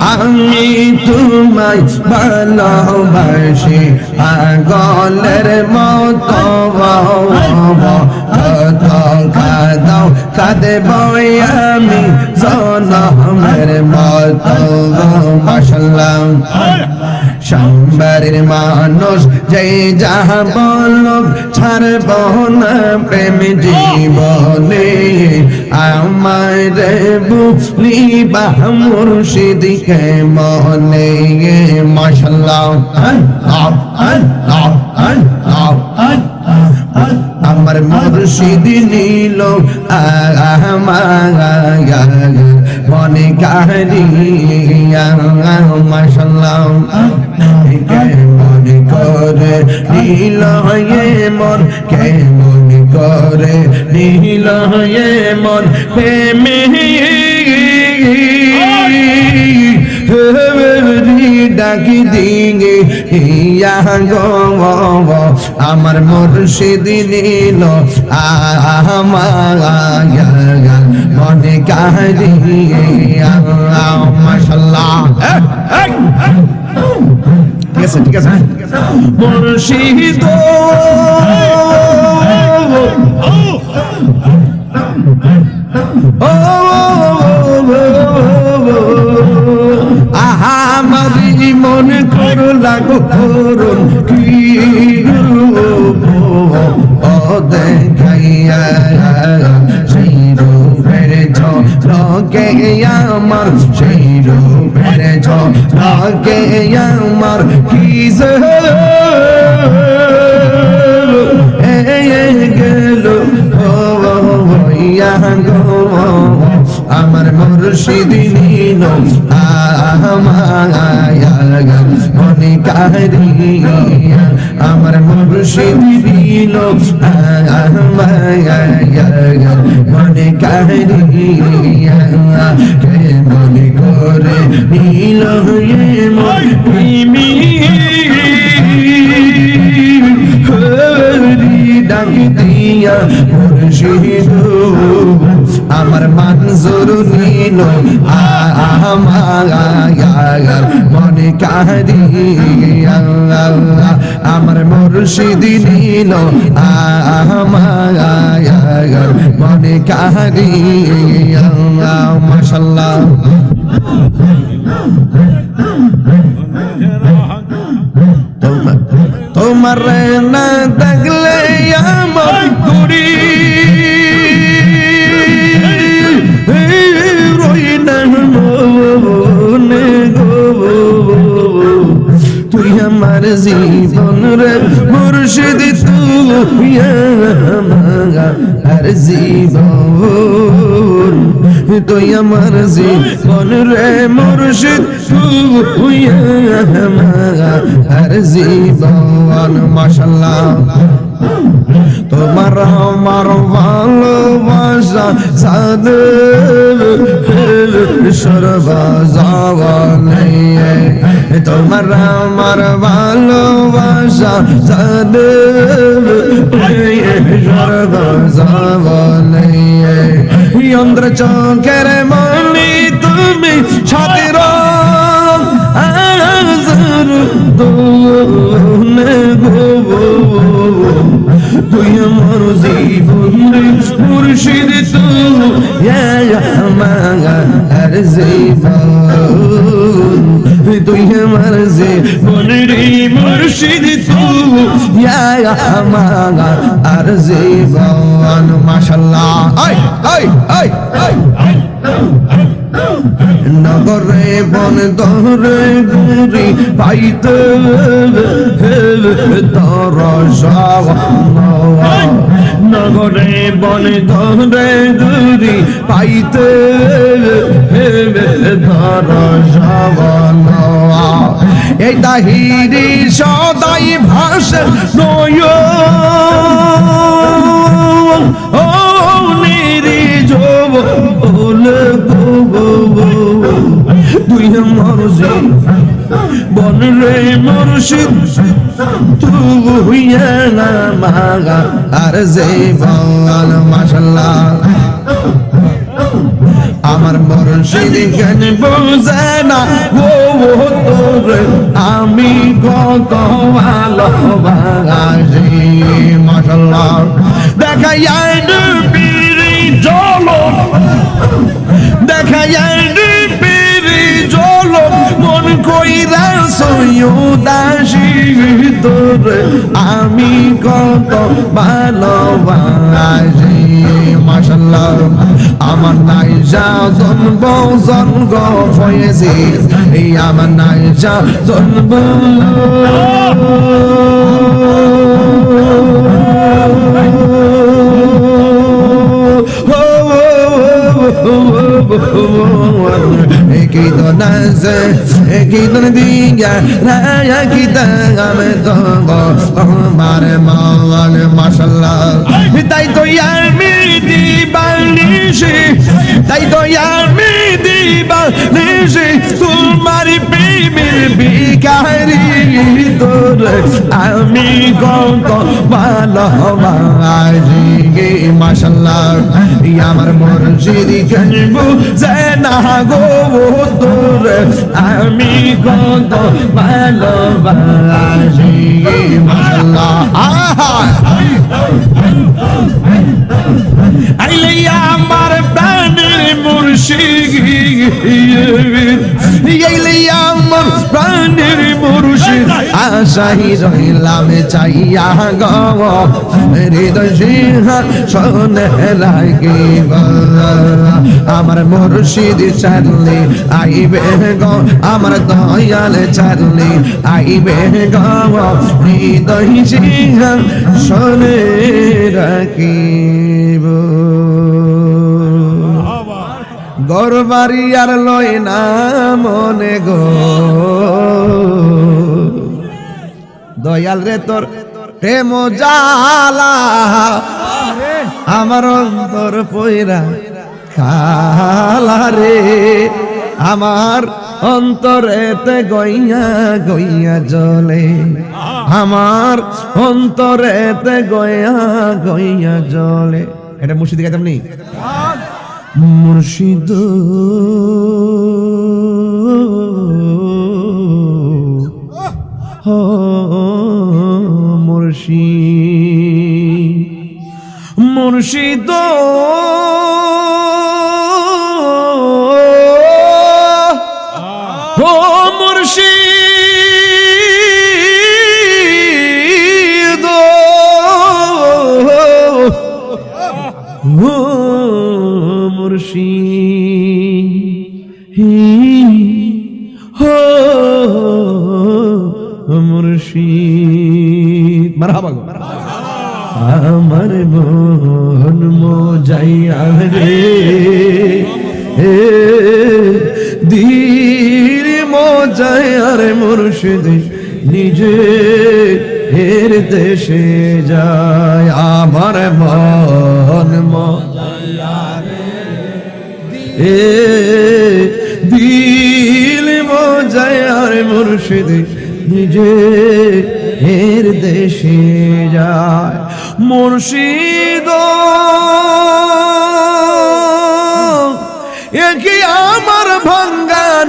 আমি তোমায় ভালোবাসি পাগলের মতো কত কাঁদাও কাঁদব আমি জনমের মতো মাশাআল্লাহ সম্বরের মানুষ যেই যাহা বলুক ছাড়ব না প্রেম জীবনে আমার বুঝলিবা মুর্শিদকে মনে মাশাআল্লাহ আমার মুর্শিদ নীল মনে কাহিয়া মাশাআল্লাহ মনে করে নীল মন কে মনে করে নীল মন প্রেমে ডাকি দিগে ইয়া গো আমার মুর্শিদ নীল আমার মনে কাহিয়া মাশাআল্লাহ ঠিক আছে মুর্শিদ আমারি মন করো লাগো করুন কি ও দেখাইয়া সেই রূপের ঝলকে আমার সেই রূপের ঝলকে আমার কি গেল আমার মুর্শিদ নীল মনে কাহিয়া আমার মুর্শিদ নীল মনে কাহিয়া কে মনে করে নীল ডাকি দিয়া মুর্শিদ আমার মনজুর নীল আমার মনে কাহিয়া আমার মুর্শিদ নীল আমার মনে কাহিয়া মাশাআল্লাহ তোমার না দেখলে আমার গুড়ি রই না মনে গো তুই আমার জীবন রে মুর্শিদ তুই আমার জীবন তুই আমার জীবন রে মুর্শিদ তুই আমার জীবন মাশাআল্লাহ তোমার আমার ভালোবাসা সাদে সর্বজনে তোমার আমার ভালোবাসা সাদে সর্বজনে অন্ধ্র চোখের মনি তুমি ছাতির তুই আমার জীবন মুর্শিদ তুই আমার জীবন তুই আমার জীবন রে মুর্শিদ তুই আমার জীবন মাশাআল্লাহ নগরে বন দরে গুরি পাইতে তর নগরে বন দরে গুরি পাইতে ধর এই তাহিরি সদাই ভাস নয় ও নিরি যোব বলে তুই আমার বন রে মুর্শিদ তুই আমার আর জীবন মাশাআল্লাহ আমার মুর্শিদ জ্ঞান বোঝে না ও তোরে আমি কত ভালোবাসি মাশাআল্লাহ দেখাইয়া পিরি চলো দেখাইয়া পিরি চলো মন কইরা সৈয়দাসি তোরে আমি কত ভালোবাসি মাশাআল্লাহ আমার নাইজা জন্ম জন্ম হয়েছে এই আমার নাইজা জন্ম Ekito naze, ekito diga, raya kita ame tongo, mare male mashallah. Tai to yami di balishi, tai to yami di balishi, tumari baby bikari tore, ami gongo balawaji mashallah. Yamar murshidi kanbu zena go তোরে আমি কত ভালোবাসি মাশাআল্লাহ আইলে আমার প্রাণের মুর্শিদ আইলে আমার প্রাণের মুর্শিদ আশাই রইলাম চাইয়া গো হৃদয় সিংহাসনে রাখিব আমার মুর্শিদ চাইলে আইবে গো আমার দয়াল চাইলে আইবে গো হৃদয় সিংহাসনে রাখিব গরবারি আর লয় না মনে গো দয়াল রে তোর প্রেম জালা আমার অন্তর পয়রা কালা রে আমার অন্তরেতে গইয়া গইয়া জ্বলে আমার অন্তরেতে গইয়া গইয়া জ্বলে এটা মুর্শিদ গাইতাম নি মুর্শিদ মুর্শিদ মুর্শিদ ও মুর্শিদ ও মুর্শিদ ও মুর্শিদ মারহাবা আমার মন মোজাইয়া রে দিল মোজাইয়া রে মুর্শিদ নিজে এর দেশে যায় আমার মন মোজাইয়া রে দিল মোজাইয়া রে মুর্শিদ নিজে এর দেশে যায় মুর্শিদ এ কি আমার ভাঙ্গ